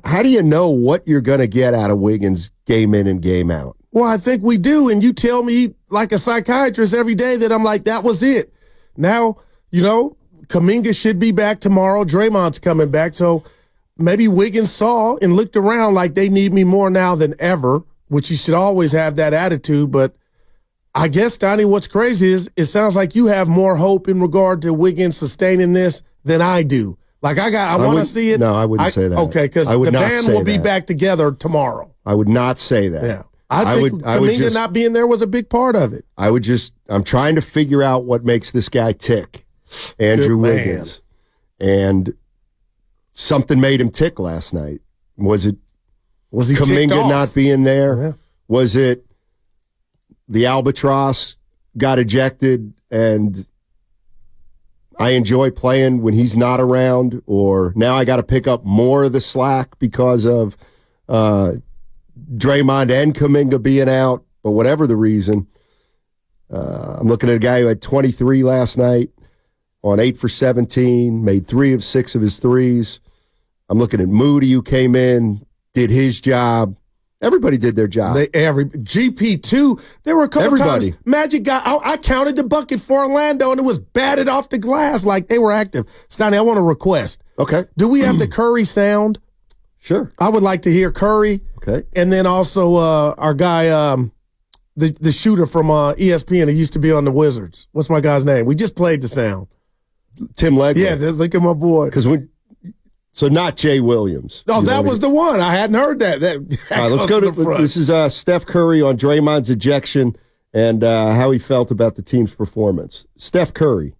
how do you know what you're going to get out of Wiggins game in and game out? Well, I think we do, and you tell me like a psychiatrist every day that I'm like, that was it. Now, Kuminga should be back tomorrow. Draymond's coming back, so maybe Wiggins saw and looked around like they need me more now than ever, which you should always have that attitude. But I guess, Donnie, what's crazy is it sounds like you have more hope in regard to Wiggins sustaining this than I do. Like I want to see it. No, I wouldn't say that. Okay, because the band will be back together tomorrow. I would not say that. Yeah. I think Kuminga not being there was a big part of it. I'm trying to figure out what makes this guy tick, Andrew Wiggins. And something made him tick last night. Was he Kuminga not being there? Yeah. Was it the albatross got ejected and I enjoy playing when he's not around, or now I got to pick up more of the slack because of Draymond and Kuminga being out, but whatever the reason. I'm looking at a guy who had 23 last night on 8 for 17, made 3 of 6 of his threes. I'm looking at Moody, who came in, did his job. Everybody did their job. GP2, there were a couple times Magic got, I counted the bucket for Orlando, and it was batted off the glass like they were active. Steiny, I want to request. Okay. Do we have the Curry sound? Sure. I would like to hear Curry. Okay. And then also our guy, the shooter from ESPN who used to be on the Wizards. What's my guy's name? We just played the sound. Tim Legler. Yeah, look at my boy. So not Jay Williams. No, that was the one. I hadn't heard that. All right, let's go to the front. This is Steph Curry on Draymond's ejection and how he felt about the team's performance. Steph Curry.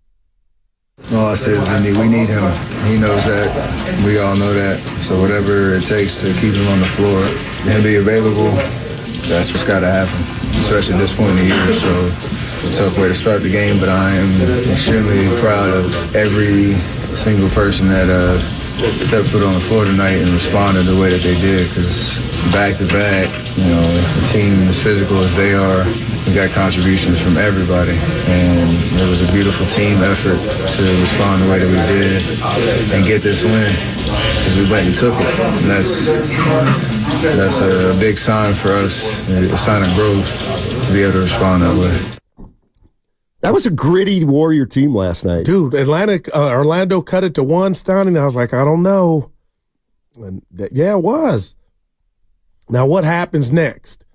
All I said is we need him. He knows that. We all know that. So whatever it takes to keep him on the floor and be available, that's what's got to happen, especially at this point in the year. So it's a tough way to start the game, but I am extremely proud of every single person that stepped foot on the floor tonight and responded the way that they did, because back-to-back, the team as physical as they are, we got contributions from everybody, and it was a beautiful team effort to respond the way that we did and get this win, because we went and took it. And that's a big sign for us, a sign of growth to be able to respond that way. That was a gritty Warrior team last night. Dude, Orlando cut it to 1, Steiny, and I was like, I don't know. And yeah, it was. Now, what happens next?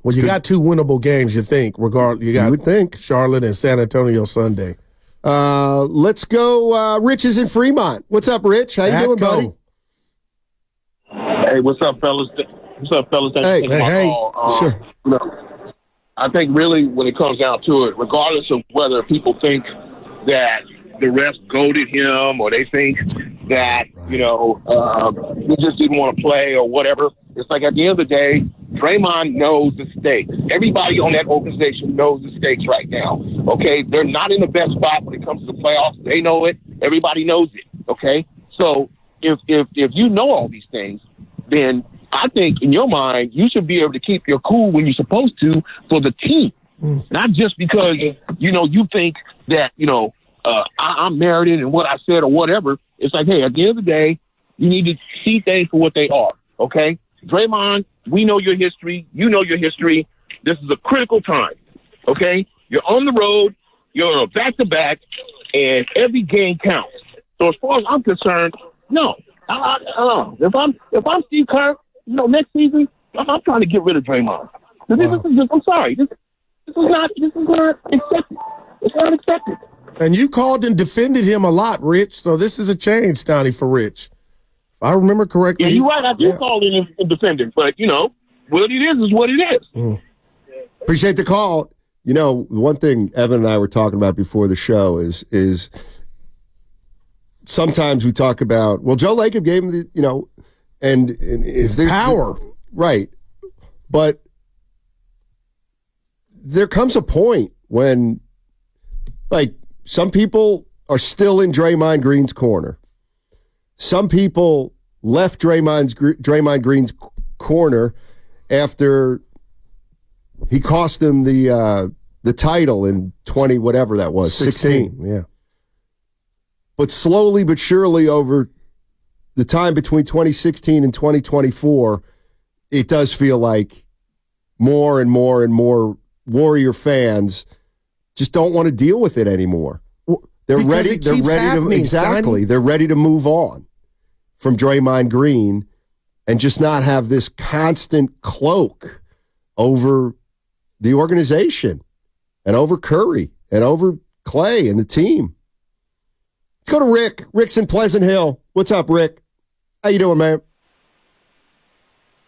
Well, you got 2 winnable games, you think, regardless. You would think. Charlotte and San Antonio Sunday. Let's go. Rich is in Fremont. What's up, Rich? How you doing, buddy? Hey, what's up, fellas? Thanks for taking my call. Sure. I think really when it comes down to it, regardless of whether people think that the refs goaded him or they think that, he just didn't want to play or whatever, it's like at the end of the day, Draymond knows the stakes. Everybody on that organization knows the stakes right now, okay? They're not in the best spot when it comes to the playoffs. They know it. Everybody knows it, okay? So if you know all these things, then I think in your mind, you should be able to keep your cool when you're supposed to for the team. Not just because, you think that, I'm merited in what I said or whatever. It's like, hey, at the end of the day, you need to see things for what they are, okay? Draymond, we know your history. You know your history. This is a critical time, okay? You're on the road. You're on a back-to-back, and every game counts. So as far as I'm concerned, no. If I'm Steve Kerr, next season, I'm trying to get rid of Draymond. I'm sorry. This is not accepted. It's not accepted. And you called and defended him a lot, Rich. So this is a change, Steiny, for Rich. If I remember correctly. Yeah, you're right. I do call in and defend him. But, what it is what it is. Appreciate the call. One thing Evan and I were talking about before the show is sometimes we talk about, well, Joe Lacob gave him the, and if there's power. Right. But there comes a point when, some people are still in Draymond Green's corner. Some people left Draymond Green's corner after he cost them the title in 20, whatever that was, 16. Yeah. But slowly but surely over the time between 2016 and 2024, it does feel like more and more and more Warrior fans just don't want to deal with it anymore. They're ready. They're ready to exactly. They're ready to move on from Draymond Green and just not have this constant cloak over the organization and over Curry and over Clay and the team. Let's go to Rick. Rick's in Pleasant Hill. What's up, Rick? How you doing, man?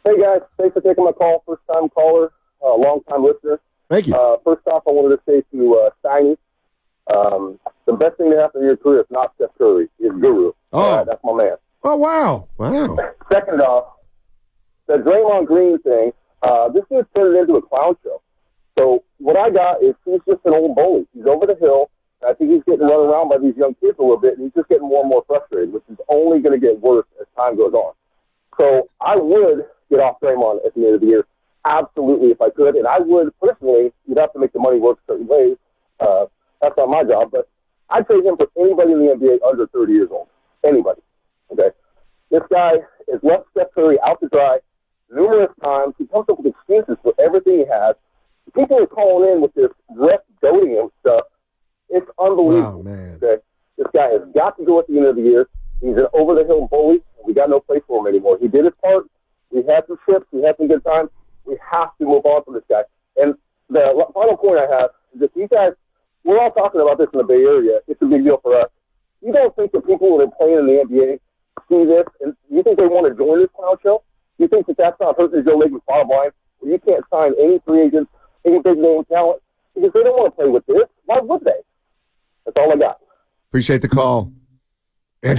Hey, guys. Thanks for taking my call. First-time caller, long-time listener. Thank you. First off, I wanted to say to Steiny, the best thing to happen in your career is not Steph Curry. It's Guru. Oh. That's my man. Oh, wow. Wow. Second off, the Draymond Green thing, this dude turned it into a clown show. So what I got is he's just an old bully. He's over the hill. I think he's getting run around by these young kids a little bit, and he's just getting more and more frustrated, which is only going to get worse as time goes on. So I would get off Draymond at the end of the year, absolutely, if I could. And I would, personally, you'd have to make the money work certain ways. That's not my job, but I'd trade him for anybody in the NBA under 30 years old. Anybody. Okay? This guy has left Steph Curry out to dry numerous times. He comes up with excuses for everything he has. People are calling in with this ref goading him stuff. It's unbelievable. Wow, man. Okay? This guy has got to go at the end of the year. He's an over-the-hill bully. We got no place for him anymore. He did his part. We had some trips. We had some good times. We have to move on from this guy. And the final point I have is that you guys, we're all talking about this in the Bay Area. It's a big deal for us. You don't think that people who are playing in the NBA see this, and you think they want to join this clown show? You think that that's not hurting Joe Laken's bottom line? Where you can't sign any free agents, any big-name talent, because they don't want to play with this. Why would they? That's all I got. Appreciate the call. And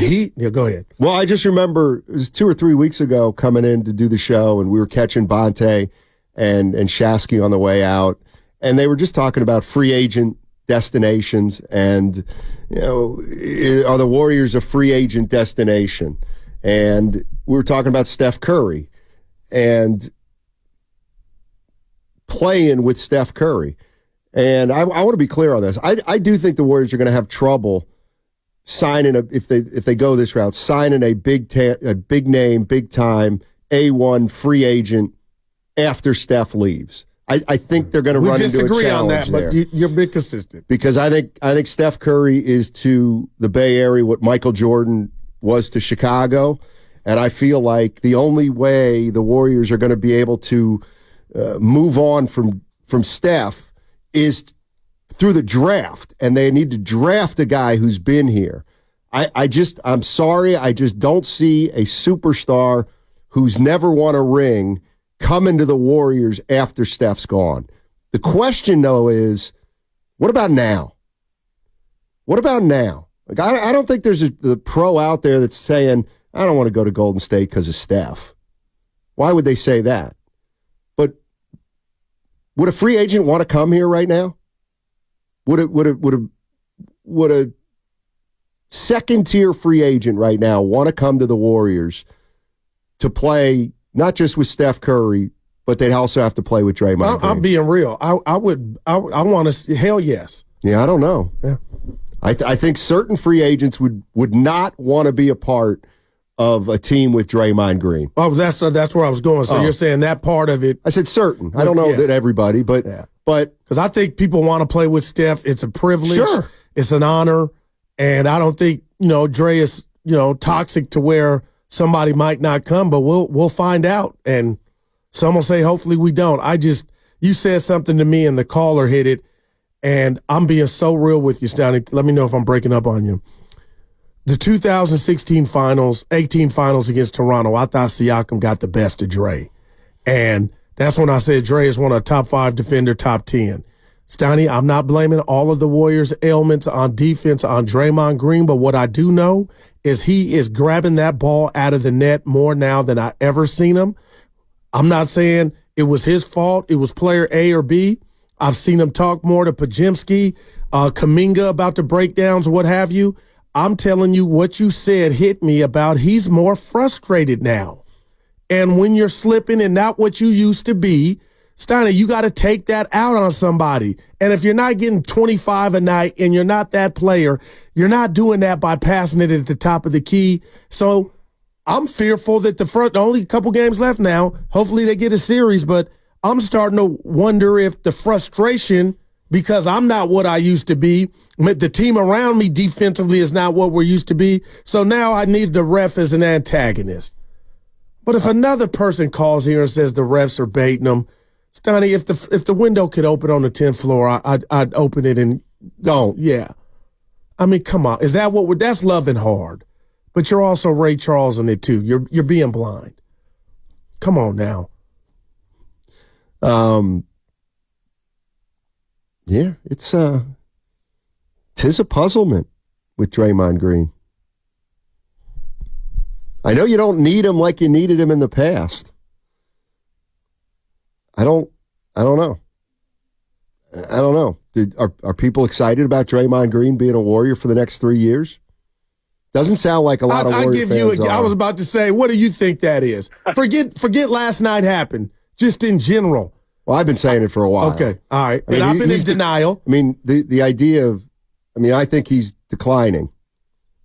go ahead. Well, I just remember it was 2 or 3 weeks ago coming in to do the show, and we were catching Vontae and Shasky on the way out, and they were just talking about free agent destinations and, are the Warriors a free agent destination? And we were talking about Steph Curry and playing with Steph Curry. And I want to be clear on this. I do think the Warriors are going to have trouble signing if they go this route, signing a big name, big time A1 free agent after Steph leaves. I think they're going to run into a challenge there. We disagree on that, there. but you're a bit consistent. Because I think Steph Curry is to the Bay Area what Michael Jordan was to Chicago, and I feel like the only way the Warriors are going to be able to move on from Steph is through the draft, and they need to draft a guy who's been here. I'm sorry, I just don't see a superstar who's never won a ring coming to the Warriors after Steph's gone. The question, though, is what about now? What about now? Like, I don't think there's the pro out there that's saying, I don't want to go to Golden State because of Steph. Why would they say that? But would a free agent want to come here right now? Would a second-tier free agent right now want to come to the Warriors to play not just with Steph Curry, but they'd also have to play with Draymond Green? I'm being real. I want to, hell yes. Yeah, I don't know. Yeah. I think certain free agents would not want to be a part of a team with Draymond Green. Oh, that's where I was going. So you're saying that part of it. I said certain. I don't know that everybody, but because I think people want to play with Steph. It's a privilege. Sure. It's an honor. And I don't think, Dray is, toxic to where somebody might not come, but we'll find out. And some will say, hopefully we don't. You said something to me and the caller hit it, and I'm being so real with you, Steiny. Let me know if I'm breaking up on you. The 2016 finals, 18 finals against Toronto, I thought Siakam got the best of Dray. And that's when I said Dray is one of the top 5 defender, top 10. Steiny, I'm not blaming all of the Warriors' ailments on defense on Draymond Green, but what I do know is he is grabbing that ball out of the net more now than I ever seen him. I'm not saying it was his fault. It was player A or B. I've seen him talk more to Pajimski, Kuminga about the breakdowns, what have you. I'm telling you what you said hit me about he's more frustrated now. And when you're slipping and not what you used to be, Steiny, you got to take that out on somebody. And if you're not getting 25 a night and you're not that player, you're not doing that by passing it at the top of the key. So I'm fearful that the only couple games left now, hopefully they get a series, but I'm starting to wonder if the frustration, because I'm not what I used to be, the team around me defensively is not what we're used to be, so now I need the ref as an antagonist. But if another person calls here and says the refs are baiting them, Steiny, if the window could open on the 10th floor, I'd open it and don't. Yeah. I mean, come on. Is that what that's loving hard? But you're also Ray Charles in it too. You're being blind. Come on now. Yeah, tis a puzzlement with Draymond Green. I know you don't need him like you needed him in the past. I don't know. I don't know. Are people excited about Draymond Green being a Warrior for the next 3 years? Doesn't sound like a lot of Warrior fans are. I was about to say, what do you think that is? Forget last night happened, just in general. Well, I've been saying it for a while. Okay, all right. And I've been in denial. I mean, the idea of, I think he's declining.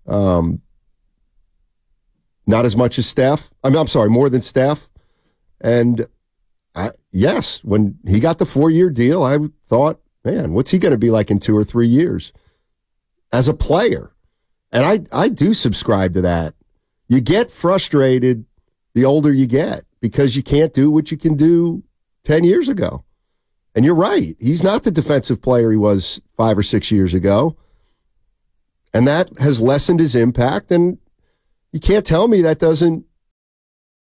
Not as much as Steph. I'm sorry, more than Steph. And yes, when he got the 4-year deal, I thought, man, what's he going to be like in 2 or 3 years as a player? And I do subscribe to that. You get frustrated the older you get because you can't do what you can do 10 years ago. And you're right. He's not the defensive player he was 5 or 6 years ago. And that has lessened his impact. And you can't tell me that doesn't